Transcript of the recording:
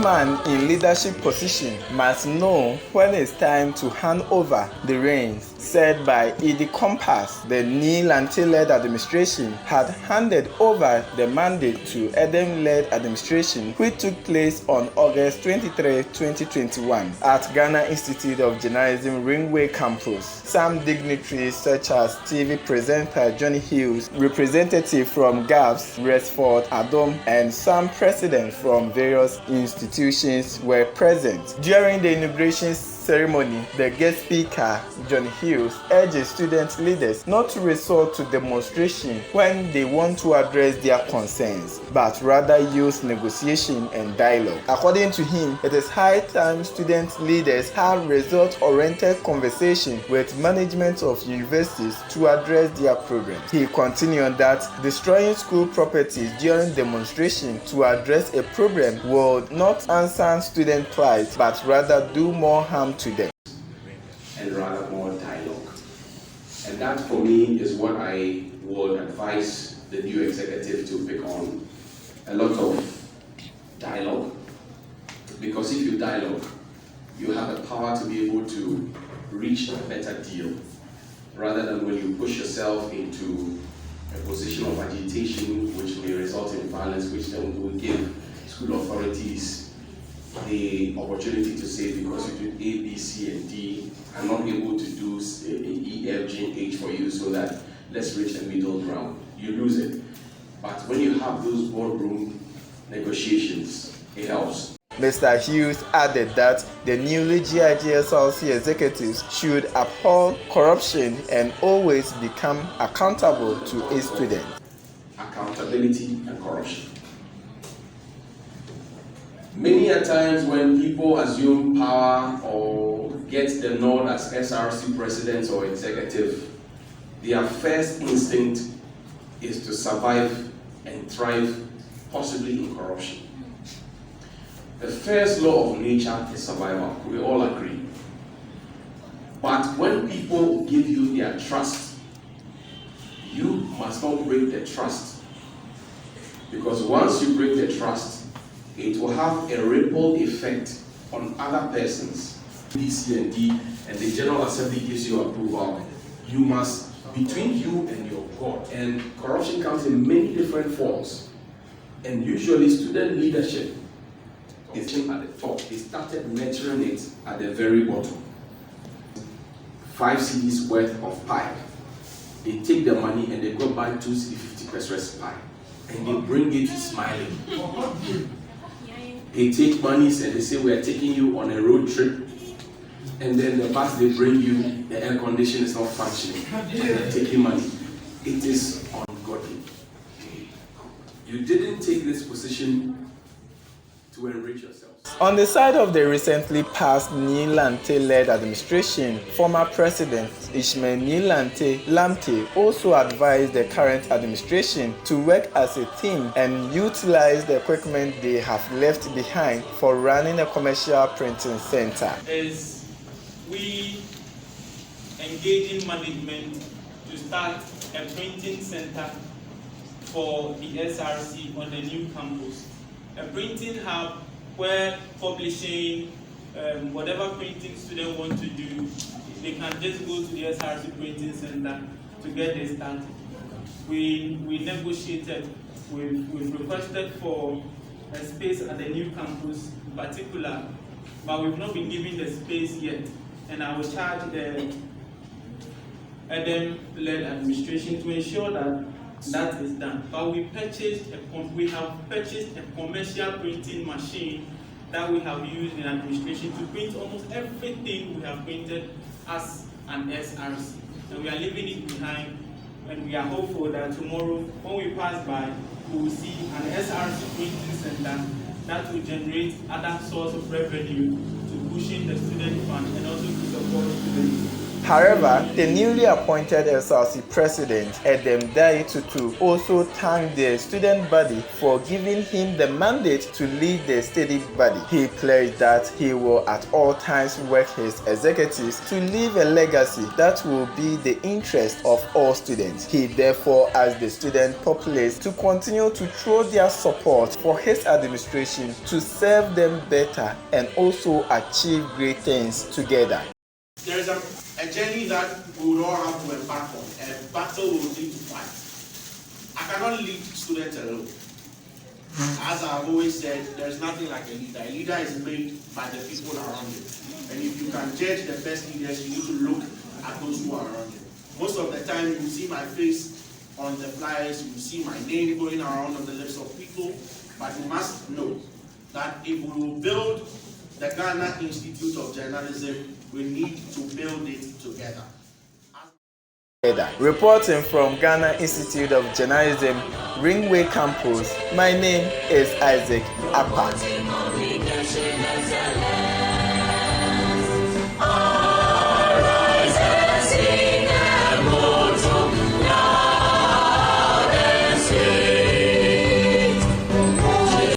man in leadership position must know when it's time to hand over the reins, said by Edem. The new Lante-led administration had handed over the mandate to Edem-led administration, which took place on August 23, 2021 at Ghana Institute of Journalism Ringway campus. Some dignitaries such as TV presenter Johnnie Hughes, representative from GAPS, Resford, Edem, and some presidents from various institutions were present. During the inauguration ceremony, the guest speaker, Johnnie Hughes, urged student leaders not to resort to demonstration when they want to address their concerns, but rather use negotiation and dialogue. According to him, it is high time student leaders have result-oriented conversation with management of universities to address their problems. He continued that destroying school properties during demonstration to address a problem will not answer student plight, but rather do more harm to them. And rather more dialogue. And that for me is what I would advise the new executive to pick on. A lot of dialogue. Because if you dialogue, you have the power to be able to reach a better deal. Rather than when you push yourself into a position of agitation which may result in violence, which then will give school authorities the opportunity to say, because you did A, B, C, and D, I'm not able to do E, F, G, and H for you, so that let's reach a middle ground. You lose it. But when you have those boardroom negotiations, it helps. Mr. Hughes added that the newly GIJ SRC executives should uphold corruption and always become accountable to its students. Accountability and corruption. Many a times when people assume power or get the nod as SRC president or executive, their first instinct is to survive and thrive, possibly in corruption. The first law of nature is survival. We all agree. But when people give you their trust, you must not break the trust. Because once you break the trust, it will have a ripple effect on other persons. B, C, and D, and the General Assembly gives you approval. You must, between you and your God, and corruption comes in many different forms. And usually student leadership is at the top. They started nurturing it at the very bottom. 5 cedis worth of pie. They take the money and they go buy 2 cedi 50 pesos pie. And they bring it smiling. They take monies and they say, we are taking you on a road trip. And then the bus they bring you, the air condition is not functioning. And they're taking money. It is ungodly. You didn't take this position to enrich yourselves. On the side of the recently passed new Lante-led administration, former President Ishmael Lamptey also advised the current administration to work as a team and utilize the equipment they have left behind for running a commercial printing center. As we engage in management to start a printing center for the SRC on the new campus, a printing hub where publishing, whatever printing students want to do, they can just go to the SRC printing center to get this started. We negotiated, we've requested for a space at the new campus in particular, but we've not been given the space yet. And I will charge the Edem-led administration to ensure that that is done. But we have purchased a commercial printing machine that we have used in administration to print almost everything we have printed as an SRC. And we are leaving it behind, and we are hopeful that tomorrow, when we pass by, we will see an SRC printing center that will generate other source of revenue to push in the student fund and also to support students. However, the newly appointed SRC president, Edem Dei-Tutu, also thanked the student body for giving him the mandate to lead the study body. He pledged that he will at all times work his executives to leave a legacy that will be the interest of all students. He therefore asked the student populace to continue to throw their support for his administration to serve them better and also achieve great things together. There is a journey that we will all have to embark on, a battle we will need to fight. I cannot lead students alone. As I've always said, there's nothing like a leader. A leader is made by the people around you. And if you can judge the best leaders, you need to look at those who are around you. Most of the time, you see my face on the flyers, you see my name going around on the lips of people, but you must know that if we will build the Ghana Institute of Journalism, we need to build it together. Reporting from Ghana Institute of Journalism, Ringway Campus, my name is Isaac Apa.